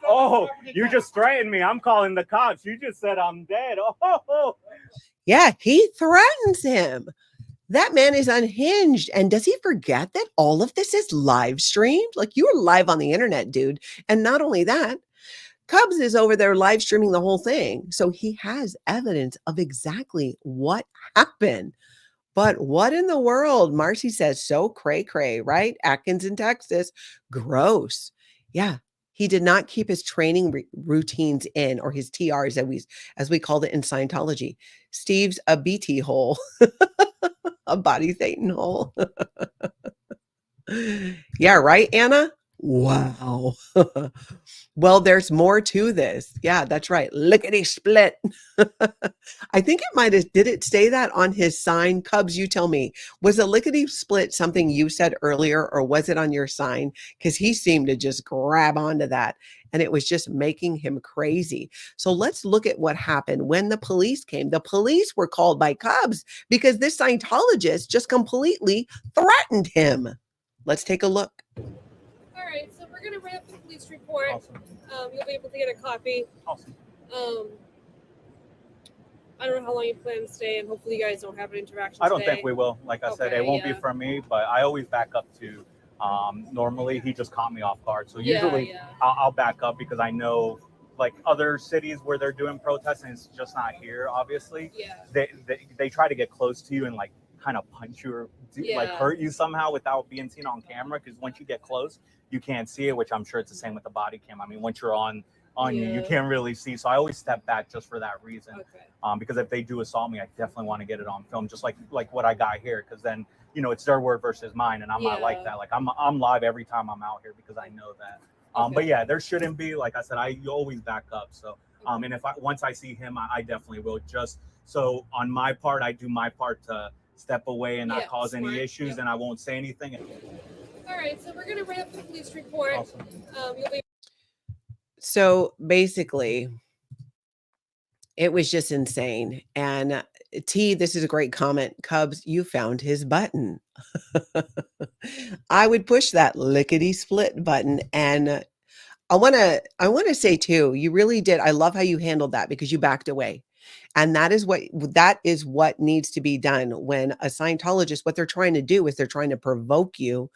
Oh, you just threatened me. I'm calling the cops. You just said I'm dead. Oh. Yeah, he threatens him. That man is unhinged. And does he forget that all of this is live streamed? Like, you were live on the internet, dude. And not only that, Cubs is over there live streaming the whole thing. So he has evidence of exactly what happened. But what in the world? Marcy says, so cray cray, right? Atkins in Texas. Gross. Yeah. He did not keep his training routines in, or his TRs, as we called it in Scientology. Steve's a BT hole, a body Satan hole. Yeah, right, Anna? Wow. Well, there's more to this. Yeah, that's right. Lickety split. I think it might have, did it say that on his sign? Cubs, you tell me. Was a lickety split something you said earlier, or was it on your sign? Because he seemed to just grab onto that, and it was just making him crazy. So let's look at what happened when the police came. The police were called by Cubs because this Scientologist just completely threatened him. Let's take a look. All right, so we're going to write up the police report. Awesome. You'll be able to get a copy. Awesome. I don't know how long you plan to stay, and hopefully you guys don't have an interaction I don't today. think we will. Like I said, Okay, it won't be yeah. for me, but I always back up to, normally he just caught me off guard. So usually Yeah. I'll back up because I know like other cities where they're doing protests, and it's just not here, obviously. Yeah. They try to get close to you and like kind of punch you or like Yeah. hurt you somehow without being seen on camera, because once you get close you can't see it, which I'm sure it's the same with the body cam. I mean, once you're on you Yeah. can't really see, so I always step back just for that reason. Okay. Because if they do assault me, I definitely want to get it on film, just like what I got here, because then it's their word versus mine, and I'm not like Yeah. that. Like I'm live every time I'm out here because I know that. Okay. But yeah, there shouldn't be. Like I said, you always back up. So and if once I see him, I definitely will. Just so on my part, I do my part to step away and not Yeah, cause any smart. issues, Yep. and I won't say anything. All right, so we're going to write up the police report. Awesome. You'll be So basically, it was just insane. And T, this is a great comment. Cubs, you found his button. I would push that lickety split button. And I want to say too, you really did. I love how you handled that, because you backed away. And that is what needs to be done when a Scientologist, what they're trying to do is they're trying to provoke you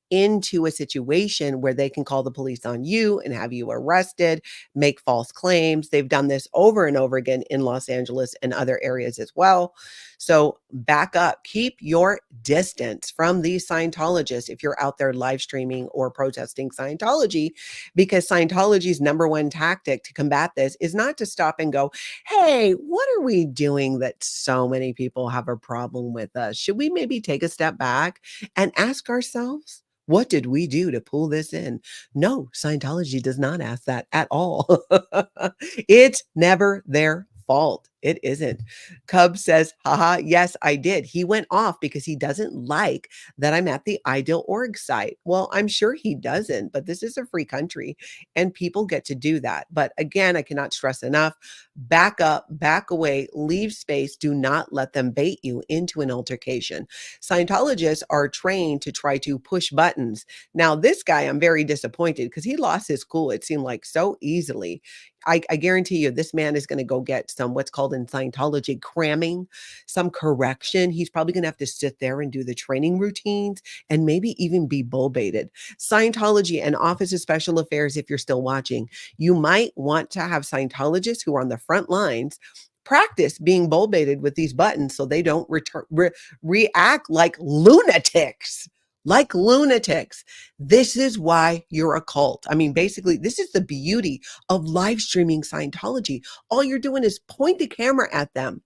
into a situation where they can call the police on you and have you arrested, make false claims. They've done this over and over again in Los Angeles and other areas as well. So back up, keep your distance from these Scientologists if you're out there live streaming or protesting Scientology, because Scientology's number one tactic to combat this is not to stop and go, hey, what are we doing that so many people have a problem with us? Should we maybe take a step back and ask ourselves, what did we do to pull this in? No, Scientology does not ask that at all. It's never their fault. It isn't. Cub says, haha, yes, I did. He went off because he doesn't like that I'm at the Ideal.org site. Well, I'm sure he doesn't, but this is a free country and people get to do that. But again, I cannot stress enough, back up, back away, leave space. Do not let them bait you into an altercation. Scientologists are trained to try to push buttons. Now, this guy, I'm very disappointed because he lost his cool, it seemed like, so easily. I guarantee you this man is going to go get some what's called in Scientology cramming, some correction. He's probably going to have to sit there and do the training routines and maybe even be bull baited. Scientology and Office of Special Affairs, if you're still watching, you might want to have Scientologists who are on the front lines practice being bull baited with these buttons so they don't react like lunatics. Like lunatics. This is why you're a cult. I mean, basically, this is the beauty of live streaming Scientology. All you're doing is point the camera at them.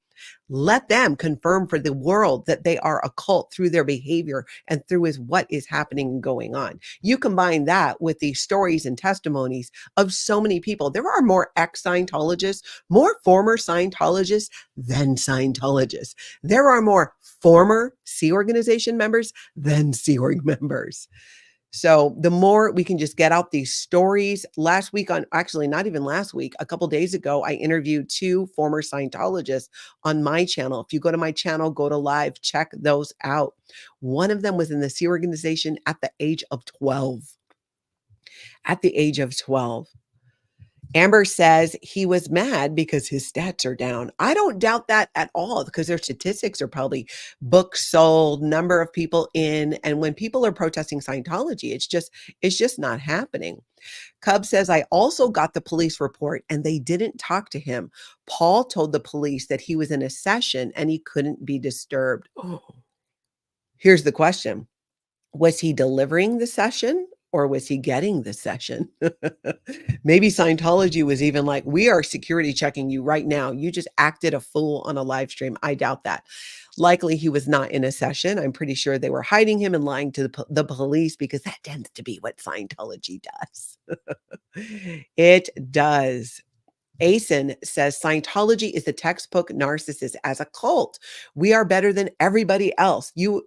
Let them confirm for the world that they are a cult through their behavior and through what is happening and going on. You combine that with the stories and testimonies of so many people. There are more ex-Scientologists, more former Scientologists than Scientologists. There are more former Sea Organization members than Sea Org members. So the more we can just get out these stories. Last week actually not even last week, a couple days ago, I interviewed 2 former Scientologists on my channel. If you go to my channel, go to live, check those out. One of them was in the Sea Organization at the age of 12. At the age of 12. Amber says he was mad because his stats are down. I don't doubt that at all, because their statistics are probably books sold, number of people in. And when people are protesting Scientology, it's just not happening. Cub says, I also got the police report and they didn't talk to him. Paul told the police that he was in a session and he couldn't be disturbed. Oh. Here's the question. Was he delivering the session or was he getting the session? Maybe Scientology was even like, we are security checking you right now. You just acted a fool on a live stream. I doubt that. Likely he was not in a session. I'm pretty sure they were hiding him and lying to the police because that tends to be what Scientology does. It does. Asen says Scientology is the textbook narcissist as a cult. We are better than everybody else. You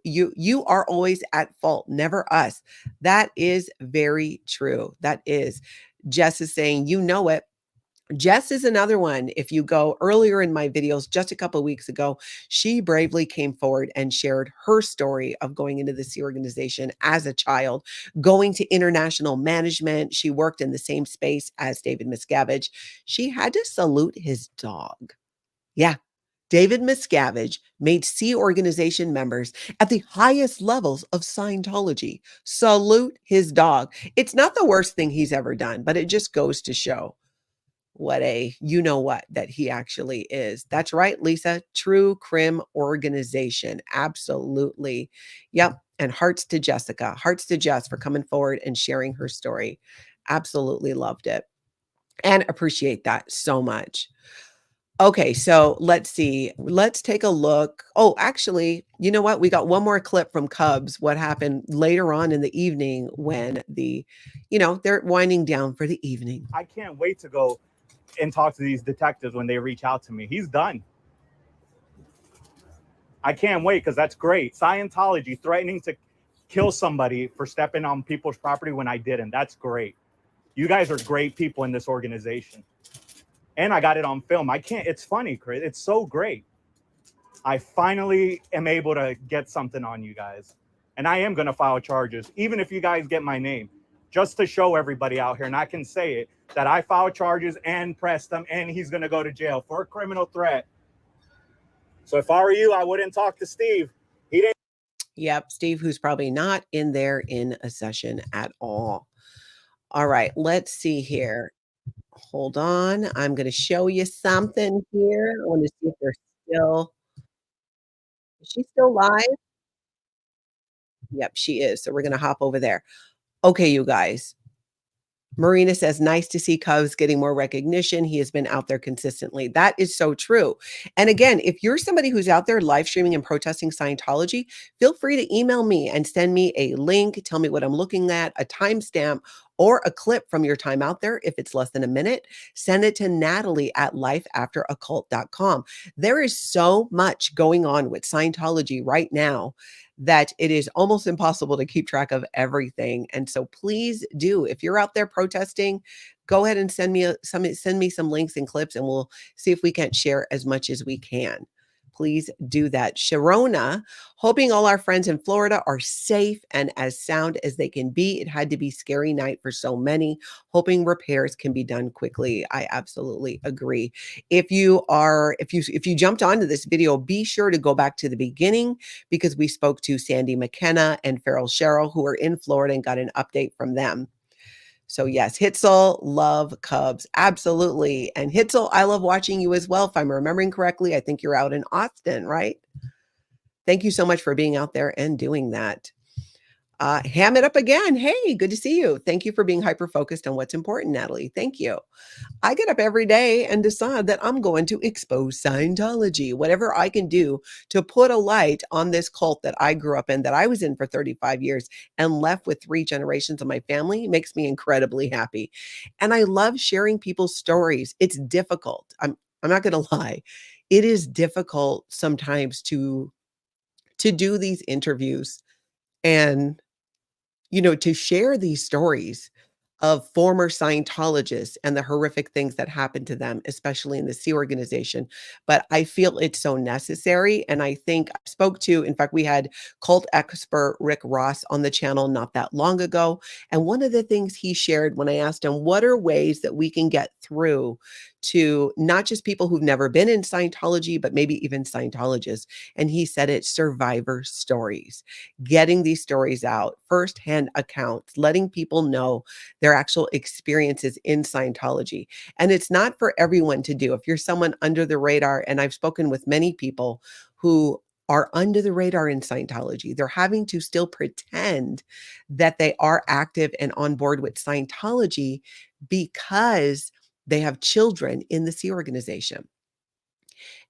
are always at fault, never us. That is very true. That is. Jess is saying, you know it. Jess is another one. If you go earlier in my videos, just a couple of weeks ago, she bravely came forward and shared her story of going into this organization as a child, going to international management. She worked in the same space as David Miscavige. She had to salute his dog. Yeah. David Miscavige made Sea Organization members at the highest levels of Scientology. Salute his dog. It's not the worst thing he's ever done, but it just goes to show what a you-know-what that he actually is. That's right, Lisa. True crim organization. Absolutely. Yep. And hearts to Jessica. Hearts to Jess for coming forward and sharing her story. Absolutely loved it. And appreciate that so much. Okay, so let's see. Let's take a look. Oh, actually, you know what? We got one more clip from Cubs, what happened later on in the evening when they're winding down for the evening. I can't wait to go and talk to these detectives when they reach out to me. He's done. I can't wait because that's great. Scientology threatening to kill somebody for stepping on people's property when I didn't. That's great. You guys are great people in this organization. And I got it on film. It's funny, Chris. It's so great. I finally am able to get something on you guys. And I am going to file charges, even if you guys get my name, just to show everybody out here. And I can say it, that I filed charges and pressed him, and he's going to go to jail for a criminal threat. So if I were you, I wouldn't talk to Steve. He didn't. Yep, Steve, who's probably not in there in a session at all. All right, let's see here. Hold on. I'm going to show you something here. I want to see if they're is she still live? Yep, she is. So we're going to hop over there. Okay, you guys. Marina says, nice to see Cubs getting more recognition. He has been out there consistently. That is so true. And again, if you're somebody who's out there live streaming and protesting Scientology, feel free to email me and send me a link. Tell me what I'm looking at, a timestamp, or a clip from your time out there. If it's less than a minute, send it to Natalie at lifeafteraccult.com. There is so much going on with Scientology right now that it is almost impossible to keep track of everything. And so please do, if you're out there protesting, go ahead and send me some links and clips, and we'll see if we can't share as much as we can. Please do that. Sharona, hoping all our friends in Florida are safe and as sound as they can be. It had to be a scary night for so many. Hoping repairs can be done quickly. I absolutely agree. If you jumped onto this video, be sure to go back to the beginning because we spoke to Sandy McKenna and Farrell Sherrill, who are in Florida, and got an update from them. So yes, Hitzel, love Cubs. Absolutely. And Hitzel, I love watching you as well. If I'm remembering correctly, I think you're out in Austin, right? Thank you so much for being out there and doing that. Ham it up again. Hey, good to see you. Thank you for being hyper-focused on what's important, Natalie. Thank you. I get up every day and decide that I'm going to expose Scientology, whatever I can do to put a light on this cult that I grew up in, that I was in for 35 years and left with 3 generations of my family, makes me incredibly happy. And I love sharing people's stories. It's difficult. I'm not going to lie. It is difficult sometimes to do these interviews and to share these stories of former Scientologists and the horrific things that happened to them, especially in the Sea Organization. But I feel it's so necessary. And I think I spoke to, in fact, we had cult expert Rick Ross on the channel not that long ago. And one of the things he shared when I asked him, what are ways that we can get through to not just people who've never been in Scientology, but maybe even Scientologists. And he said it's survivor stories, getting these stories out, firsthand accounts, letting people know their actual experiences in Scientology. And it's not for everyone to do. If you're someone under the radar, and I've spoken with many people who are under the radar in Scientology. They're having to still pretend that they are active and on board with Scientology because they have children in the Sea organization.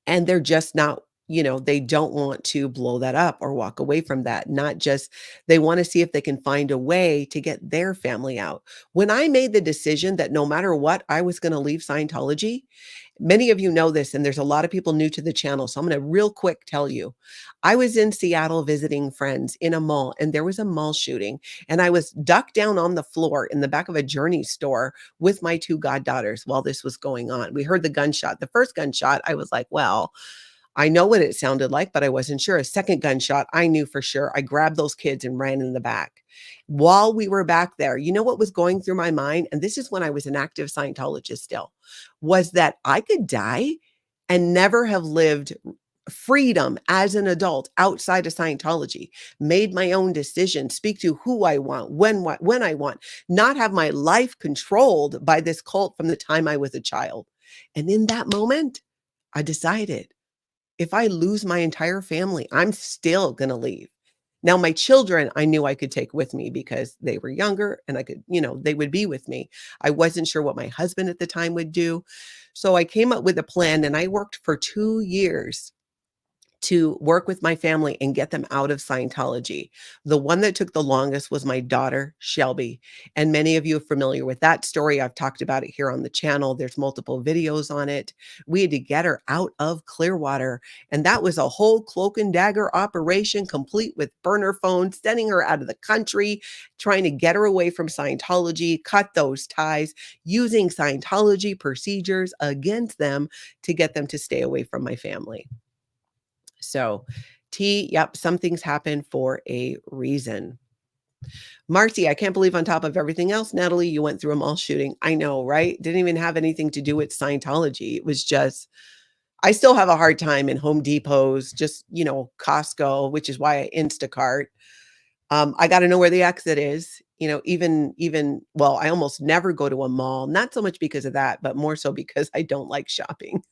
And they're just not, they don't want to blow that up or walk away from that. Not just, they want to see if they can find a way to get their family out. When I made the decision that no matter what, I was going to leave Scientology, many of you know this, and there's a lot of people new to the channel. So I'm going to real quick tell you, I was in Seattle visiting friends in a mall, and there was a mall shooting, and I was ducked down on the floor in the back of a Journey store with my two goddaughters while this was going on. We heard the gunshot. The first gunshot, I was like, well, I know what it sounded like, but I wasn't sure. A second gunshot, I knew for sure. I grabbed those kids and ran in the back. While we were back there, you know what was going through my mind? And this is when I was an active Scientologist still, was that I could die and never have lived freedom as an adult outside of Scientology, made my own decisions, speak to who I want, when I want, not have my life controlled by this cult from the time I was a child. And in that moment, I decided, if I lose my entire family, I'm still going to leave. Now, my children, I knew I could take with me because they were younger and I could, they would be with me. I wasn't sure what my husband at the time would do. So I came up with a plan, and I worked for 2 years to work with my family and get them out of Scientology. The one that took the longest was my daughter, Shelby. And many of you are familiar with that story. I've talked about it here on the channel. There's multiple videos on it. We had to get her out of Clearwater. And that was a whole cloak and dagger operation, complete with burner phones, sending her out of the country, trying to get her away from Scientology, cut those ties, using Scientology procedures against them to get them to stay away from my family. So yep, some things happen for a reason. Marcy, I can't believe on top of everything else, Natalie, you went through a mall shooting. I know, right? Didn't even have anything to do with Scientology. It was just, I still have a hard time in Home Depots, just, Costco, which is why I Instacart. I got to know where the exit is. Well, I almost never go to a mall, not so much because of that, but more so because I don't like shopping.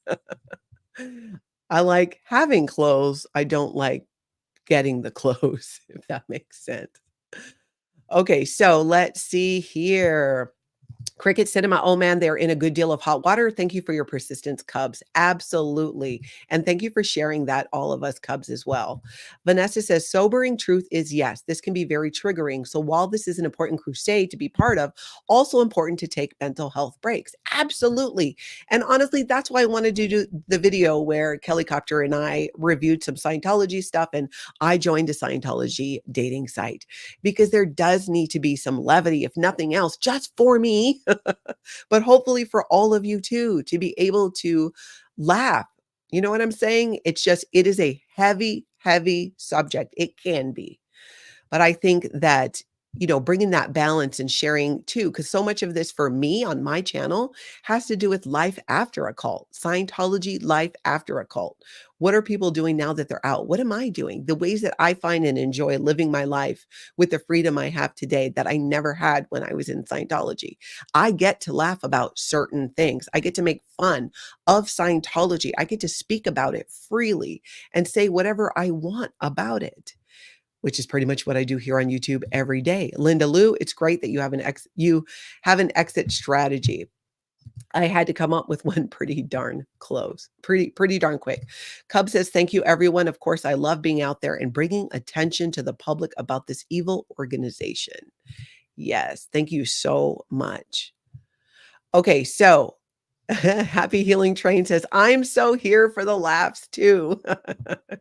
I like having clothes. I don't like getting the clothes, if that makes sense. Okay, so let's see here. Cricket Cinema, oh man, they're in a good deal of hot water. Thank you for your persistence, Cubs. Absolutely. And thank you for sharing that, all of us Cubs as well. Vanessa says, sobering truth is yes, this can be very triggering. So while this is an important crusade to be part of, also important to take mental health breaks. Absolutely. And honestly, that's why I wanted to do the video where Kelly Copter and I reviewed some Scientology stuff, and I joined a Scientology dating site, because there does need to be some levity, if nothing else, just for me. But hopefully for all of you too, to be able to laugh. You know what I'm saying? It is a heavy, heavy subject. It can be. But I think that, bringing that balance and sharing too, because so much of this for me on my channel has to do with life after a cult, Scientology life after a cult. What are people doing now that they're out? What am I doing? The ways that I find and enjoy living my life with the freedom I have today that I never had when I was in Scientology. I get to laugh about certain things. I get to make fun of Scientology. I get to speak about it freely and say whatever I want about it, which is pretty much what I do here on YouTube every day. Linda Lou, it's great that you have an exit strategy. I had to come up with one pretty darn close, pretty darn quick. Cub says, thank you, everyone. Of course, I love being out there and bringing attention to the public about this evil organization. Yes, thank you so much. Okay, so Happy Healing Train says, I'm so here for the laughs too.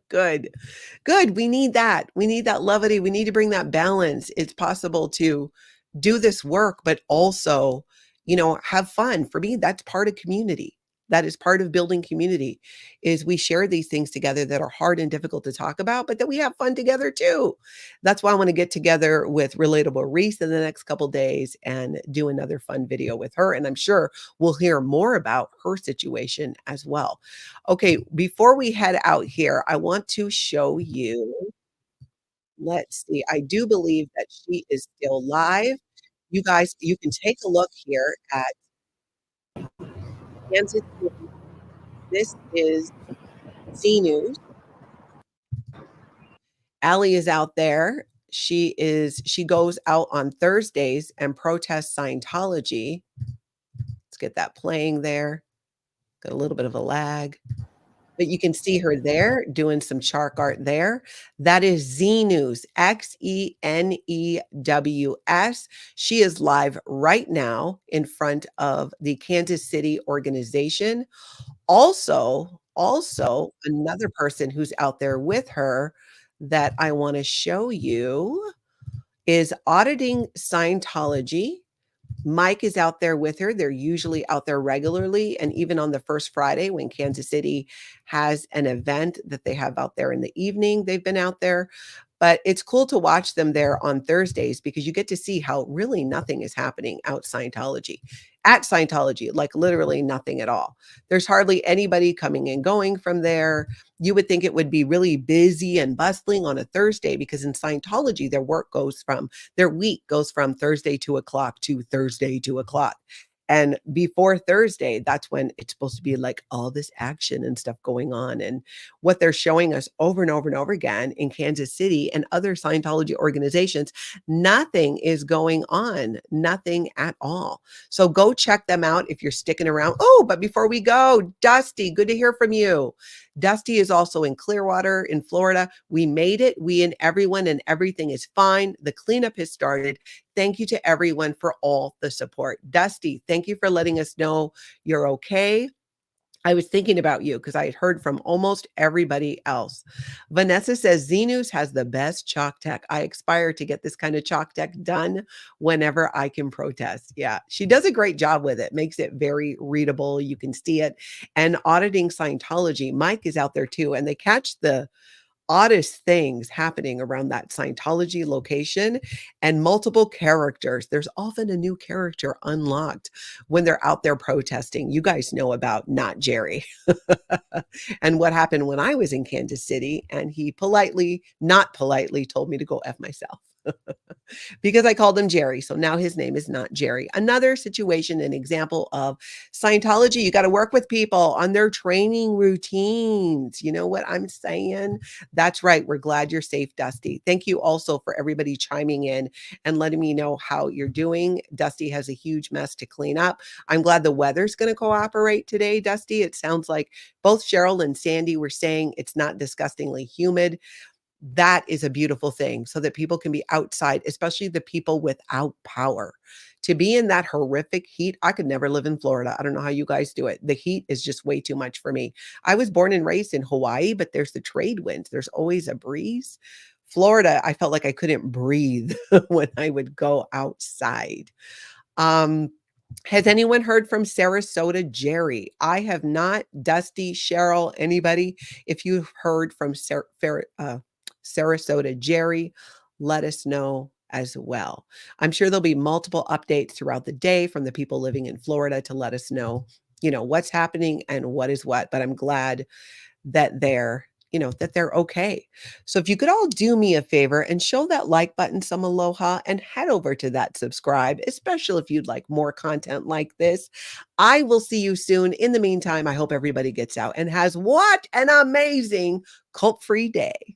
Good. We need that. We need that levity. We need to bring that balance. It's possible to do this work, but also, have fun. For me, that's part of community. That is part of building community, is we share these things together that are hard and difficult to talk about, but that we have fun together too. That's why I want to get together with Relatable Reese in the next couple days and do another fun video with her. And I'm sure we'll hear more about her situation as well. Okay, before we head out here, I want to show you, let's see, I do believe that she is still live. You guys, you can take a look here at Kansas City. This is C News. Allie is out there. She goes out on Thursdays and protests Scientology. Let's get that playing there. Got a little bit of a lag. But you can see her there doing some chalk art there. That is Z News, XENEWS. She is live right now in front of the Kansas City organization. Also, another person who's out there with her that I want to show you is Auditing Scientology. Mike is out there with her. They're usually out there regularly. And even on the first Friday, when Kansas City has an event that they have out there in the evening, they've been out there. But it's cool to watch them there on Thursdays because you get to see how really nothing is happening at Scientology, like literally nothing at all. There's hardly anybody coming and going from there. You would think it would be really busy and bustling on a Thursday because in Scientology, their week goes from Thursday 2 o'clock to Thursday 2 o'clock. And before Thursday, that's when it's supposed to be like all this action and stuff going on. And what they're showing us over and over and over again in Kansas City and other Scientology organizations, nothing is going on, nothing at all. So go check them out if you're sticking around. Oh, but before we go, Dusty, good to hear from you. Dusty is also in Clearwater in Florida. We made it. We and everyone and everything is fine. The cleanup has started. Thank you to everyone for all the support. Dusty, thank you for letting us know you're okay. I was thinking about you because I had heard from almost everybody else. Vanessa says, Z News has the best chalk tech. I aspire to get this kind of chalk tech done whenever I can protest. Yeah, she does a great job with it. Makes it very readable. You can see it. And Auditing Scientology, Mike is out there too. And they catch the oddest things happening around that Scientology location and multiple characters. There's often a new character unlocked when they're out there protesting. You guys know about Not Jerry and what happened when I was in Kansas City and he not politely told me to go F myself. Because I called him Jerry. So now his name is Not Jerry. Another situation, an example of Scientology. You got to work with people on their training routines. You know what I'm saying? That's right. We're glad you're safe, Dusty. Thank you also for everybody chiming in and letting me know how you're doing. Dusty has a huge mess to clean up. I'm glad the weather's going to cooperate today, Dusty. It sounds like both Cheryl and Sandy were saying it's not disgustingly humid. That is a beautiful thing so that people can be outside, especially the people without power. To be in that horrific heat, I could never live in Florida. I don't know how you guys do it. The heat is just way too much for me. I was born and raised in Hawaii, but there's the trade winds. There's always a breeze. Florida, I felt like I couldn't breathe when I would go outside. Has anyone heard from Sarasota Jerry? I have not. Dusty, Cheryl, anybody? If you've heard from Sarasota Jerry, let us know as well. I'm sure there'll be multiple updates throughout the day from the people living in Florida to let us know, what's happening and what is what. But I'm glad that they're okay. So if you could all do me a favor and show that like button some aloha and head over to that subscribe, especially if you'd like more content like this. I will see you soon. In the meantime, I hope everybody gets out and has what an amazing cult-free day.